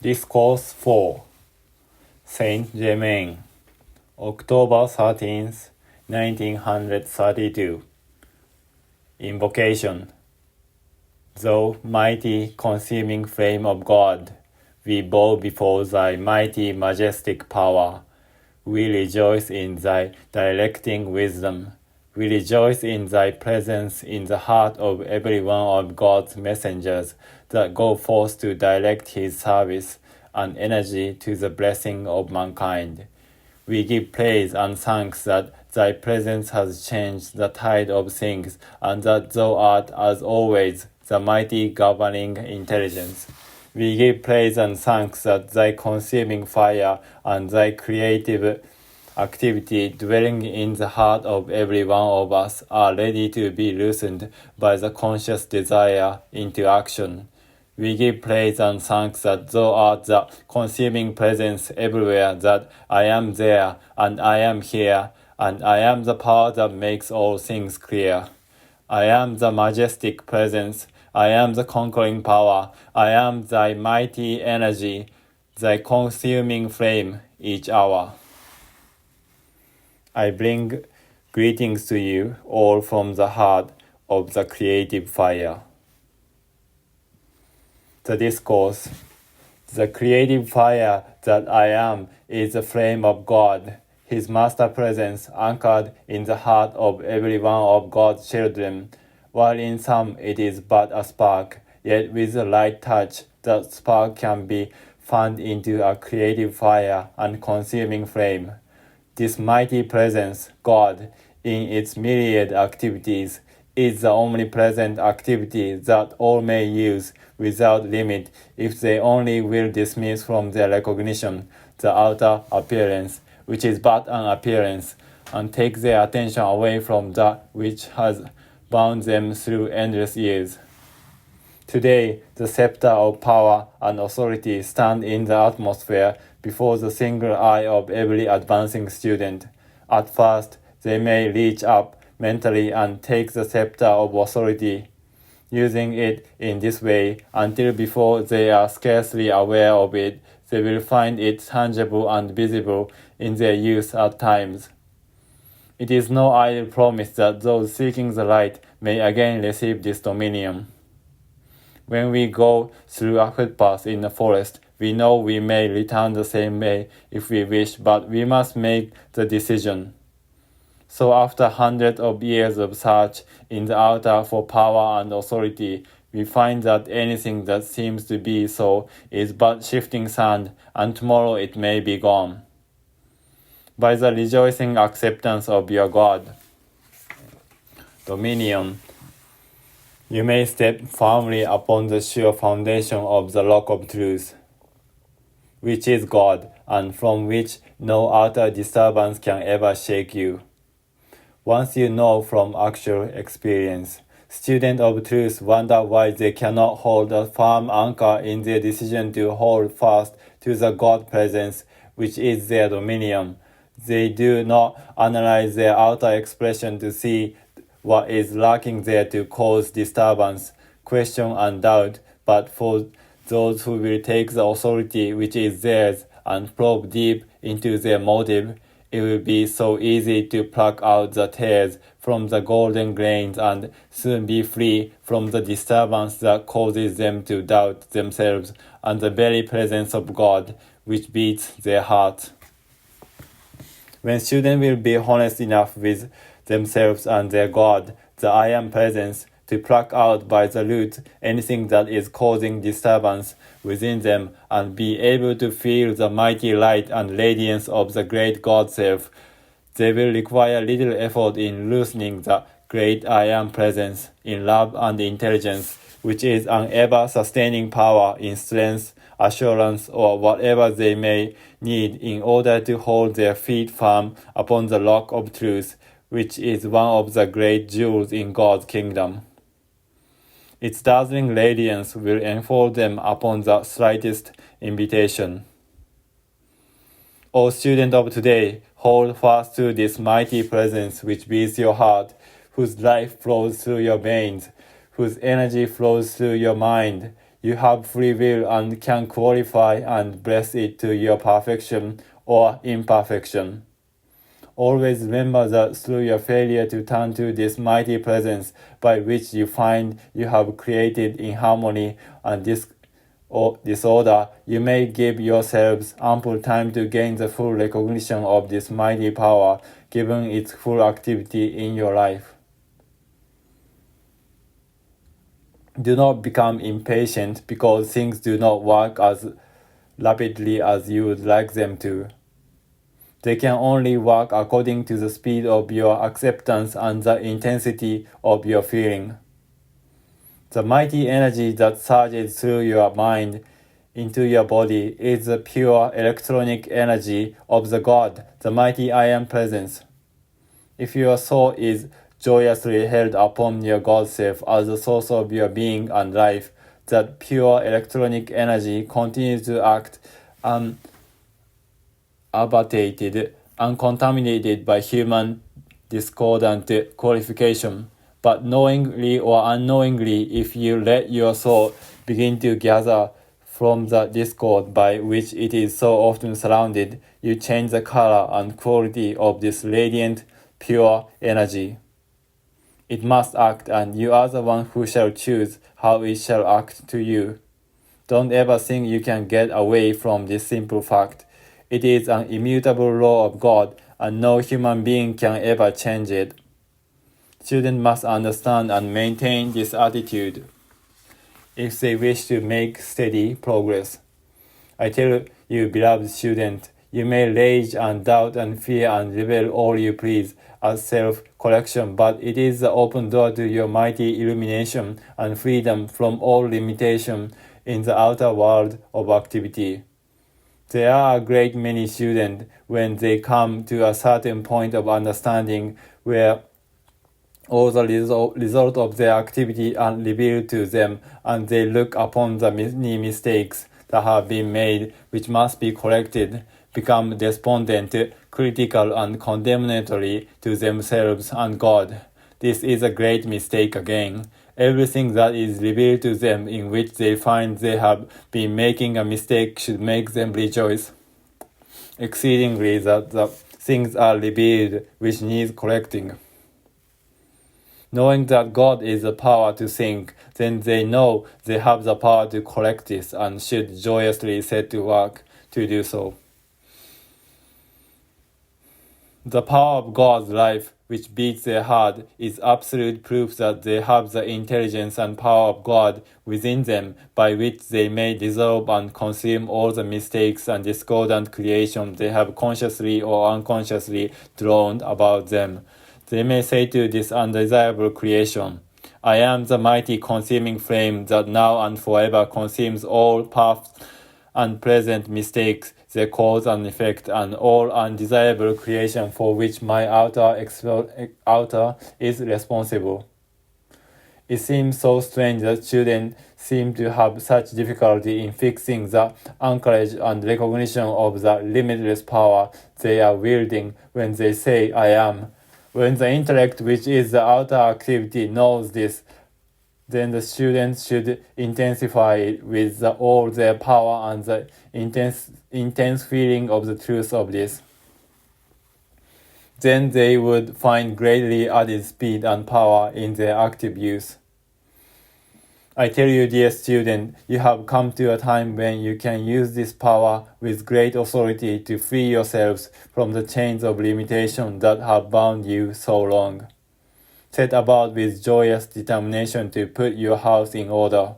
Discourse 4 Saint Germain, October 13th, 1932. Invocation. Thou mighty consuming flame of God, we bow before thy mighty majestic power. We rejoice in thy directing wisdom. We rejoice in thy presence in the heart of every one of God's messengers that go forth to direct his service and energy to the blessing of mankind. We give praise and thanks that thy presence has changed the tide of things and that thou art, as always, the mighty governing intelligence. We give praise and thanks that thy consuming fire and thy creative activity dwelling in the heart of every one of us are ready to be loosened by the conscious desire into action. We give praise and thanks that thou art the consuming presence everywhere, that I am there, and I am here, and I am the power that makes all things clear. I am the majestic presence, I am the conquering power, I am thy mighty energy, thy consuming flame each hour. I bring greetings to you all from the heart of the creative fire. The Discourse. The creative fire that I am is the flame of God, his master presence anchored in the heart of every one of God's children. While in some it is but a spark, yet with a light touch, that spark can be fanned into a creative fire and consuming flame. This mighty presence, God, in its myriad activities, is the omnipresent activity that all may use without limit if they only will dismiss from their recognition the outer appearance, which is but an appearance, and take their attention away from that which has bound them through endless years. Today, the scepter of power and authority stand in the atmosphere before the single eye of every advancing student. At first, they may reach up mentally and take the scepter of authority, using it in this way until before they are scarcely aware of it, they will find it tangible and visible in their use at times. It is no idle promise that those seeking the light may again receive this dominion. When we go through a footpath in the forest, we know we may return the same way if we wish, but we must make the decision. So after hundreds of years of search in the outer for power and authority, we find that anything that seems to be so is but shifting sand, and tomorrow it may be gone. By the rejoicing acceptance of your God, dominion, you may step firmly upon the sure foundation of the rock of truth, which is God, and from which no outer disturbance can ever shake you. Once you know from actual experience, students of truth wonder why they cannot hold a firm anchor in their decision to hold fast to the God presence, which is their dominion. They do not analyze their outer expression to see what is lacking there to cause disturbance, question, and doubt, but for those who will take the authority which is theirs and probe deep into their motive, it will be so easy to pluck out the tares from the golden grains and soon be free from the disturbance that causes them to doubt themselves and the very presence of God which beats their heart. When students will be honest enough with themselves and their God, the I am presence, to pluck out by the root anything that is causing disturbance within them and be able to feel the mighty light and radiance of the great God self, they will require little effort in loosening the great I am presence in love and intelligence, which is an ever-sustaining power in strength, assurance, or whatever they may need in order to hold their feet firm upon the rock of truth, which is one of the great jewels in God's kingdom. Its dazzling radiance will enfold them upon the slightest invitation. O student of today, hold fast to this mighty presence which beats your heart, whose life flows through your veins, whose energy flows through your mind. You have free will and can qualify and bless it to your perfection or imperfection. Always remember that through your failure to turn to this mighty presence by which you find you have created in harmony and disorder, you may give yourselves ample time to gain the full recognition of this mighty power, given its full activity in your life. Do not become impatient because things do not work as rapidly as you would like them to. They can only work according to the speed of your acceptance and the intensity of your feeling. The mighty energy that surges through your mind into your body is the pure electronic energy of the God, the mighty I Am Presence. If your soul is joyously held upon your God self as the source of your being and life, that pure electronic energy continues to act unabated, uncontaminated by human discordant qualification. But knowingly or unknowingly, if you let your soul begin to gather from the discord by which it is so often surrounded, you change the color and quality of this radiant, pure energy. It must act, and you are the one who shall choose how it shall act to you. Don't ever think you can get away from this simple fact. It is an immutable law of God, and no human being can ever change it. Students must understand and maintain this attitude if they wish to make steady progress. I tell you, beloved student, you may rage and doubt and fear and rebel all you please as self-correction, but it is the open door to your mighty illumination and freedom from all limitation in the outer world of activity. There are a great many students when they come to a certain point of understanding where all the result of their activity are revealed to them, and they look upon the many mistakes that have been made, which must be corrected, become despondent, critical, and condemnatory to themselves and God. This is a great mistake again. Everything that is revealed to them in which they find they have been making a mistake should make them rejoice exceedingly that the things are revealed which need correcting. Knowing that God is the power to think, then they know they have the power to correct this and should joyously set to work to do so. The power of God's life, which beats their heart, is absolute proof that they have the intelligence and power of God within them, by which they may dissolve and consume all the mistakes and discordant creation they have consciously or unconsciously drawn about them. They may say to this undesirable creation, I am the mighty consuming flame that now and forever consumes all past and present mistakes, their cause and effect, and all undesirable creation for which my outer is responsible. It seems so strange that students seem to have such difficulty in fixing the anchorage and recognition of the limitless power they are wielding when they say, I am. When the intellect, which is the outer activity, knows this, then the students should intensify it with all their power and the intense feeling of the truth of this. Then they would find greatly added speed and power in their active use. I tell you, dear student, you have come to a time when you can use this power with great authority to free yourselves from the chains of limitation that have bound you so long. Set about with joyous determination to put your house in order.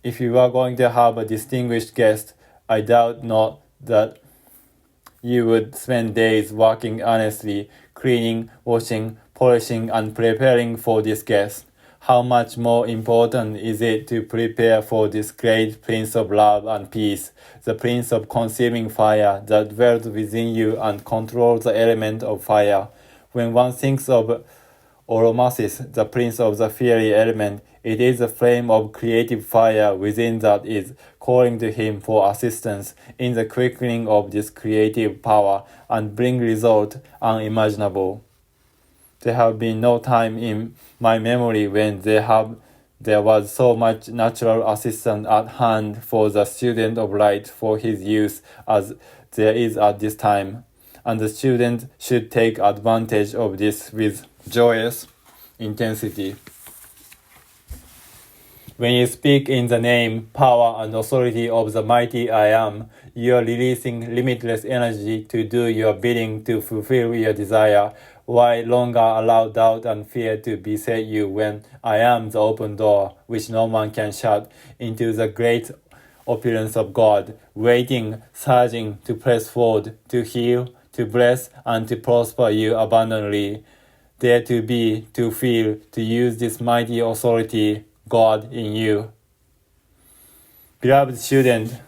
If you are going to have a distinguished guest, I doubt not that you would spend days working earnestly, cleaning, washing, polishing, and preparing for this guest. How much more important is it to prepare for this great Prince of Love and Peace, the Prince of consuming fire that dwells within you and controls the element of fire. When one thinks of Oromasis, the Prince of the fiery element, it is the flame of creative fire within that is calling to him for assistance in the quickening of this creative power and bring result unimaginable. There have been no time in my memory when there have there was so much natural assistance at hand for the student of light for his use as there is at this time, and the student should take advantage of this with joyous intensity. When you speak in the name, power, and authority of the mighty I Am, you are releasing limitless energy to do your bidding to fulfill your desire. Why longer allow doubt and fear to beset you when I am the open door, which no man can shut, into the great opulence of God, waiting, surging to press forward, to heal, to bless, and to prosper you abundantly. Dare to be, to feel, to use this mighty authority, God in you. Beloved student,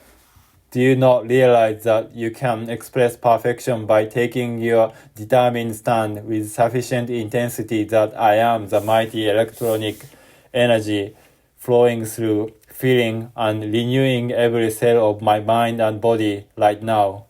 do you not realize that you can express perfection by taking your determined stand with sufficient intensity that I am the mighty electronic energy flowing through, feeling, and renewing every cell of my mind and body right now?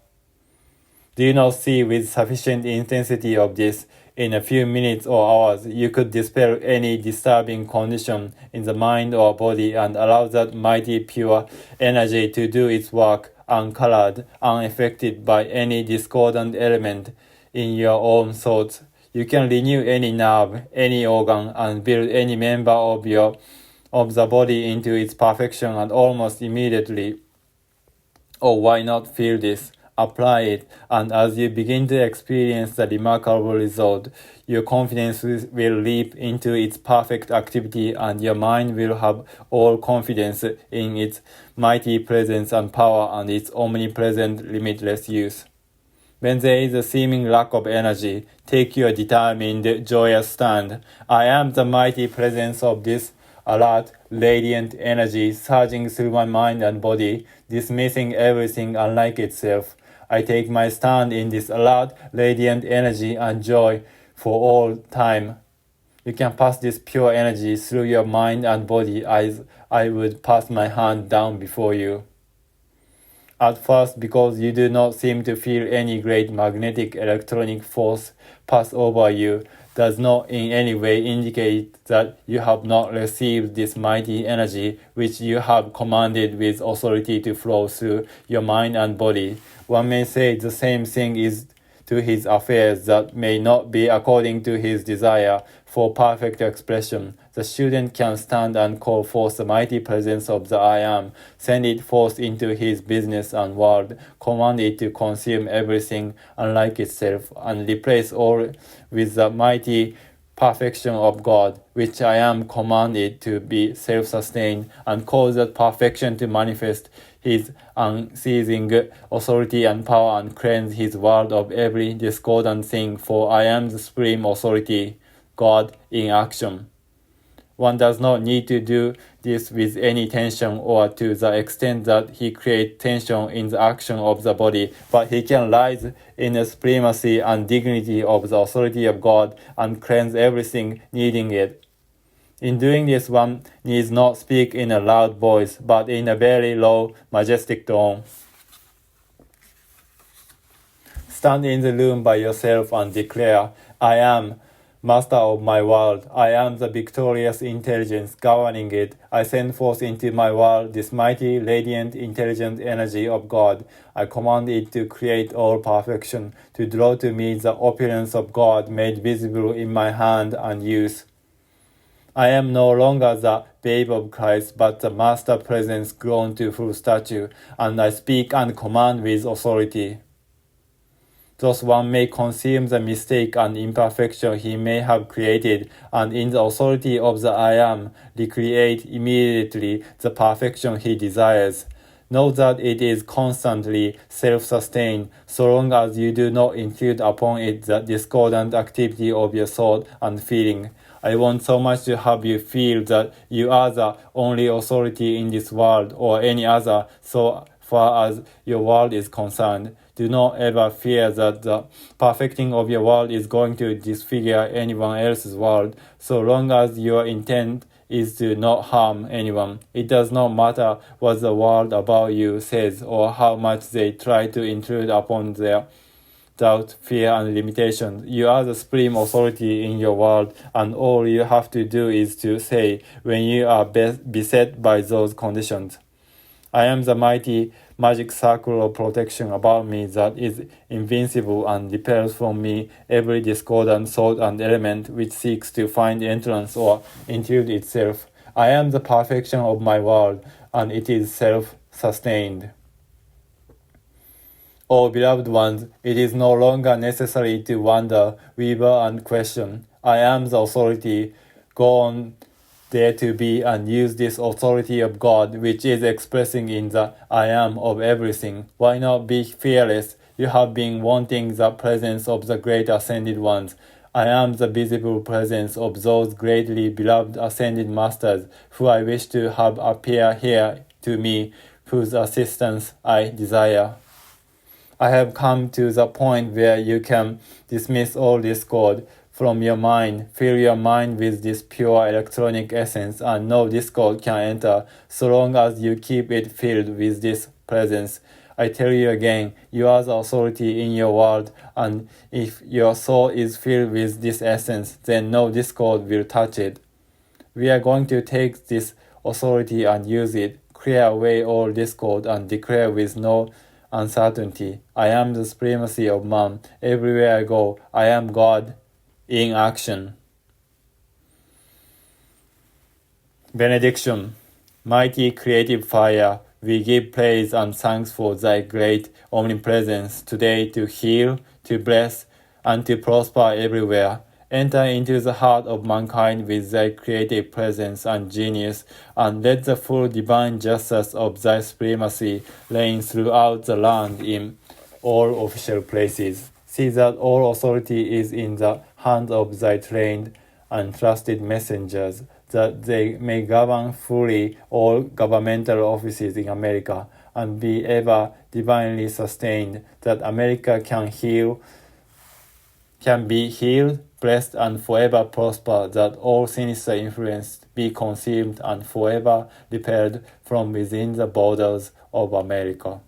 Do you not see with sufficient intensity of this, in a few minutes or hours, you could dispel any disturbing condition in the mind or body and allow that mighty pure energy to do its work uncolored, unaffected by any discordant element in your own thoughts. You can renew any nerve, any organ, and build any member of the body into its perfection and almost immediately. Oh, why not feel this? Apply it, and as you begin to experience the remarkable result, your confidence will leap into its perfect activity, and your mind will have all confidence in its mighty presence and power and its omnipresent limitless use. When there is a seeming lack of energy, take your determined, joyous stand. I am the mighty presence of this alert, radiant energy surging through my mind and body, dismissing everything unlike itself. I take my stand in this alert, radiant energy and joy for all time. You can pass this pure energy through your mind and body as I would pass my hand down before you. At first, because you do not seem to feel any great magnetic electronic force pass over you, does not in any way indicate that you have not received this mighty energy which you have commanded with authority to flow through your mind and body. One may say the same thing is to his affairs that may not be according to his desire for perfect expression. The student can stand and call forth the mighty presence of the I Am, send it forth into his business and world, command it to consume everything unlike itself, and replace all with the mighty perfection of God, which I Am commanded to be self-sustained, and cause that perfection to manifest his unceasing authority and power and cleanse his world of every discordant thing, for I am the supreme authority, God in action. One does not need to do this with any tension or to the extent that he creates tension in the action of the body, but he can rise in the supremacy and dignity of the authority of God and cleanse everything needing it. In doing this, one needs not speak in a loud voice, but in a very low, majestic tone. Stand in the room by yourself and declare, I am master of my world. I am the victorious intelligence governing it. I send forth into my world this mighty, radiant, intelligent energy of God. I command it to create all perfection, to draw to me the opulence of God made visible in my hand and use. I am no longer the babe of Christ, but the master presence grown to full stature, and I speak and command with authority. Thus one may consume the mistake and imperfection he may have created, and in the authority of the I Am, recreate immediately the perfection he desires. Know that it is constantly self-sustained, so long as you do not intrude upon it the discordant activity of your thought and feeling. I want so much to have you feel that you are the only authority in this world or any other so far as your world is concerned. Do not ever fear that the perfecting of your world is going to disfigure anyone else's world, so long as your intent is to not harm anyone. It does not matter what the world about you says or how much they try to intrude upon their doubt, fear, and limitation. You are the supreme authority in your world, and all you have to do is to say when you are beset by those conditions, I am the mighty magic circle of protection about me that is invincible and repels from me every discordant thought and element which seeks to find entrance or intrude itself. I am the perfection of my world, and it is self-sustained. Oh, beloved ones, it is no longer necessary to wonder, waver, and question. I am the authority. Go on there to be and use this authority of God, which is expressing in the I am of everything. Why not be fearless? You have been wanting the presence of the great ascended ones. I am the visible presence of those greatly beloved ascended masters who I wish to have appear here to me, whose assistance I desire. I have come to the point where you can dismiss all discord from your mind, fill your mind with this pure electronic essence, and no discord can enter so long as you keep it filled with this presence. I tell you again, you are the authority in your world, and if your soul is filled with this essence, then no discord will touch it. We are going to take this authority and use it, clear away all discord, and declare with no uncertainty, I am the supremacy of man. Everywhere I go, I am God in action. Benediction. Mighty creative fire, we give praise and thanks for thy great omnipresence today to heal, to bless, and to prosper everywhere. Enter into the heart of mankind with thy creative presence and genius, and let the full divine justice of thy supremacy reign throughout the land in all official places. See that all authority is in the hands of thy trained and trusted messengers, that they may govern fully all governmental offices in America, and be ever divinely sustained, that America can be healed, blessed, and forever prosper, that all sinister influence be concealed and forever repelled from within the borders of America.